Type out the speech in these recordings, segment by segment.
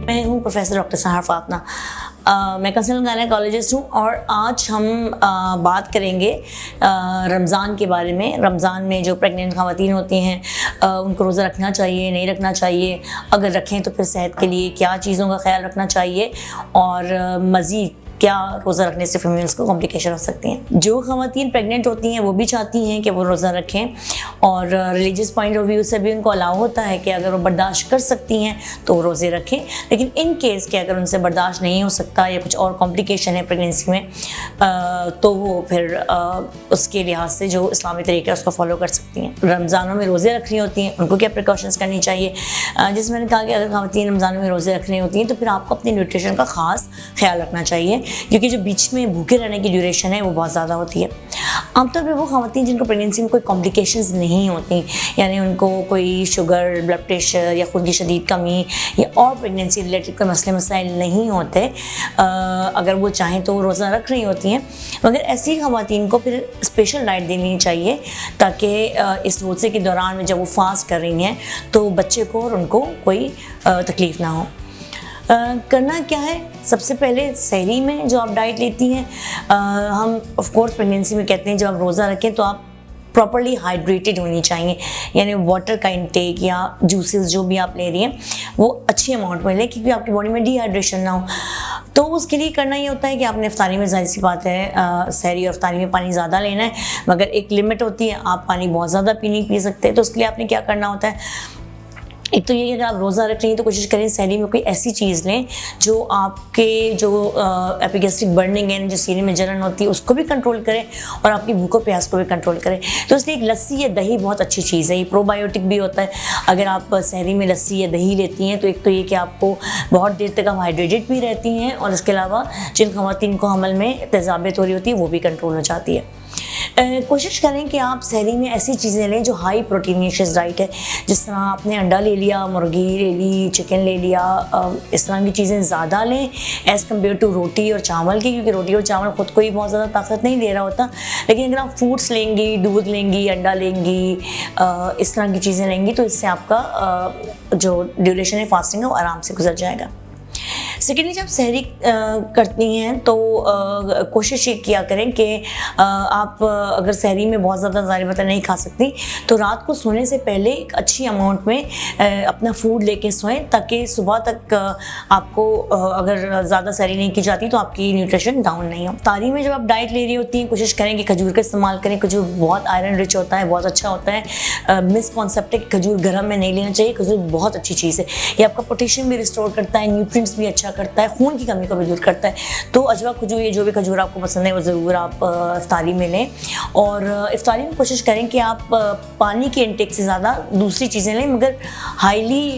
मैं हूँ professor doctor सहर फातना। मैं कंसल्टेंट गायनेकोलॉजिस्ट हूँ और आज हम बात करेंगे रमज़ान के बारे में। रमज़ान में जो प्रेग्नेंट ख़वातीन होती हैं उनको रोज़ा रखना चाहिए, नहीं रखना चाहिए, अगर रखें तो फिर सेहत के लिए क्या चीज़ों का ख्याल रखना चाहिए और मज़ीद क्या रोज़ा रखने से फीमेल्स को कॉम्प्लिकेशन हो सकती हैं। जो ख़वातीन प्रेग्नेंट होती हैं वो भी चाहती हैं कि वो रोज़ा रखें और रिलीजियस पॉइंट ऑफ व्यू से भी उनको अलाउ होता है कि अगर वो बर्दाश्त कर सकती हैं तो वो रोज़े रखें। लेकिन इन केस के अगर उनसे बर्दाश्त नहीं हो सकता या कुछ और कॉम्प्लिकेशन है प्रेगनेंसी में तो वो फिर उसके लिहाज से जो इस्लामी तरीका है उसको फॉलो कर सकती हैं। रमज़ानों में रोज़े रखनी होती हैं, उनको क्या प्रिकॉशंस करनी चाहिए। जैसे मैंने कहा कि अगर ख़वातीन रमज़ान में रोज़े रख रही होती हैं तो फिर आपको अपनी न्यूट्रिशन का ख़ास ख्याल रखना चाहिए, क्योंकि जो बीच में भूखे रहने की ड्यूरेशन है वो बहुत ज़्यादा होती है। आमतौर पर वो ख़वातीन जिनको प्रेगनेंसी में कोई कॉम्प्लिकेशंस नहीं होती, यानी उनको कोई शुगर, ब्लड प्रेशर या खून की शदीद कमी या और प्रेगनेंसी रिलेटेड कोई मसले मसाइल नहीं होते, अगर वो चाहें तो वो रोज़ा रख रही होती हैं। मगर ऐसी ख़वातीन को फिर स्पेशल डाइट देनी चाहिए ताकि इस रोज़े के दौरान में जब वो फास्ट कर रही हैं तो बच्चे को और उनको कोई तकलीफ़ ना हो। करना क्या है, सबसे पहले सहरी में जो आप डाइट लेती हैं, हम ऑफ कोर्स प्रेगनेंसी में कहते हैं जब आप रोज़ा रखें तो आप प्रॉपर्ली हाइड्रेटेड होनी चाहिए, यानी वाटर का इंटेक या जूसेस जो भी आप ले रही हैं वो अच्छी अमाउंट में लें, क्योंकि आपकी बॉडी में डिहाइड्रेशन ना हो। तो उसके लिए करना ये होता है कि आपने इफ्तारी में, जाहिर सी बात है सहरी और इफ्तारी में पानी ज़्यादा लेना है, मगर एक लिमिट होती है, आप पानी बहुत ज़्यादा नहीं पी सकते। तो उसके लिए आपने क्या करना होता है, एक तो ये कि अगर आप रोज़ा रख रही हैं तो कोशिश करें सहरी में कोई ऐसी चीज़ लें जो आपके जो एपिगैस्ट्रिक बर्निंग है, जो सीने में जलन होती है उसको भी कंट्रोल करे और आपकी भूख और प्यास को भी कंट्रोल करे। तो इसलिए एक लस्सी या दही बहुत अच्छी चीज़ है, ये प्रोबायोटिक भी होता है। अगर आप सहरी में लस्सी या दही लेती हैं तो एक तो ये कि आपको बहुत देर तक आप हाइड्रेटेड भी रहती हैं और इसके अलावा जिन ख़वातीन को हमल में तेज़ाबियत हो रही होती है वो भी कंट्रोल हो जाती है। कोशिश करें कि आप सहरी में ऐसी चीज़ें लें जो हाई प्रोटीनियस डाइट है, जिस तरह आपने अंडा ले लिया, मुर्गी ले ली, चिकन ले लिया, इस तरह की चीज़ें ज़्यादा लें एज़ कम्पेयर टू रोटी और चावल की, क्योंकि रोटी और चावल ख़ुद को ही बहुत ज़्यादा ताकत नहीं दे रहा होता। लेकिन अगर आप फ्रूट्स लेंगी, दूध लेंगी, अंडा लेंगी, इस तरह की चीज़ें लेंगी तो इससे आपका जो ड्यूरेशन है फास्टिंग है वो आराम से गुजर जाएगा। सेकेंडली, जब सहरी करती हैं तो कोशिश ये किया करें कि आप अगर सहरी में बहुत ज़्यादा ज़ाहिर बता नहीं खा सकती तो रात को सोने से पहले एक अच्छी अमाउंट में अपना फूड लेके सोएं, ताकि सुबह तक आपको अगर ज़्यादा सहरी नहीं की जाती तो आपकी न्यूट्रिशन डाउन नहीं हो। तारी में जब आप डाइट ले रही होती हैं कोशिश करें कि खजूर का इस्तेमाल करें। खजूर बहुत आयरन रिच होता है, बहुत अच्छा होता है। मिस कॉन्सेप्ट है कि खजूर गर्म में नहीं लेना चाहिए। खजूर बहुत अच्छी चीज़ है, ये आपका पोटेशियम भी रिस्टोर करता है, न्यूट्रिएंट्स भी अच्छा करता है, खून की कमी को भी दूर करता है। तो अजवा खजूर, ये जो भी खजूर आपको पसंद है वो ज़रूर आप इफ्तारी में लें। और इफ्तारी में कोशिश करें कि आप पानी के इंटेक से ज़्यादा दूसरी चीज़ें लें, मगर हाईली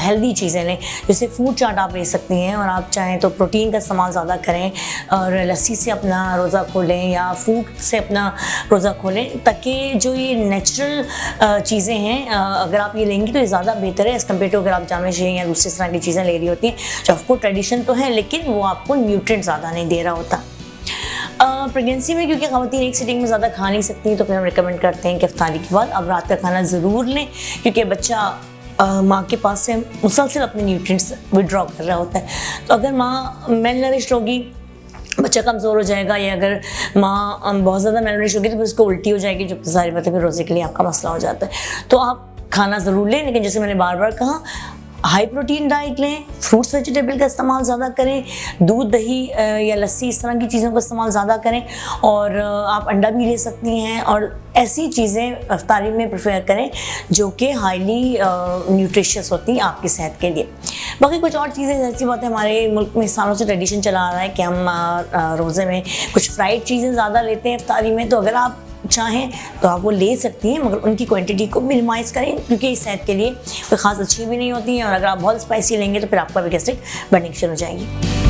हेल्दी चीज़ें लें। जैसे फ्रूट चाट आप ले सकती हैं और आप चाहें तो प्रोटीन का इस्तेमाल ज़्यादा करें और लस्सी से अपना रोज़ा खोलें या फ्रूट से अपना रोज़ा खोलें, ताकि जो ये नेचुरल चीज़ें हैं अगर आप ये लेंगी तो ये ज़्यादा बेहतर है एज़ कम्पेयर टू अगर आप जामे शे या दूसरी तरह की चीज़ें ले रही होती हैं। आपको ट्रेडिशन तो है लेकिन वो आपको न्यूट्रिएंट्स ज़्यादा नहीं दे रहा होता। प्रेगनेंसी में क्योंकि ख़वातीन एक सिटिंग में ज़्यादा खा नहीं सकती तो फिर हम रिकमेंड करते हैं कि इफ्तारी के बाद आप रात का खाना ज़रूर लें, क्योंकि बच्चा माँ के पास से मुसलसल अपने न्यूट्रिएंट्स विड्रॉ कर रहा होता है। तो अगर माँ मेल नरिश्ड होगी, बच्चा कमज़ोर हो जाएगा, या अगर माँ बहुत ज़्यादा मेल नरिश्ड होगी तो फिर उसको उल्टी हो जाएगी, जो सारी बातें फिर रोज़े के लिए आपका मसला हो जाता है। तो आप खाना ज़रूर लें, लेकिन जैसे मैंने बार बार कहा हाई प्रोटीन डाइट लें, फ्रूट्स वेजिटेबल का इस्तेमाल ज़्यादा करें, दूध दही या लस्सी इस तरह की चीज़ों का इस्तेमाल ज़्यादा करें, और आप अंडा भी ले सकती हैं। और ऐसी चीज़ें इफ्तारी में प्रेफर करें जो कि हाईली न्यूट्रिशियस होती हैं आपकी सेहत के लिए। बाकी कुछ और चीज़ें, ऐसी बात है हमारे मुल्क में सालों से ट्रेडिशन चला आ रहा है कि हम रोज़े में कुछ फ्राइड चीज़ें ज़्यादा लेते हैं इफ्तारी में। तो अगर आप चाहें तो आप वो ले सकती हैं, मगर उनकी क्वांटिटी को मिनिमाइज़ करें, क्योंकि इस सेहत के लिए कोई ख़ास अच्छी भी नहीं होती है। और अगर आप बहुत स्पाइसी लेंगे तो फिर आपका भी गैस्ट्रिक बर्निंग शुरू हो जाएगी।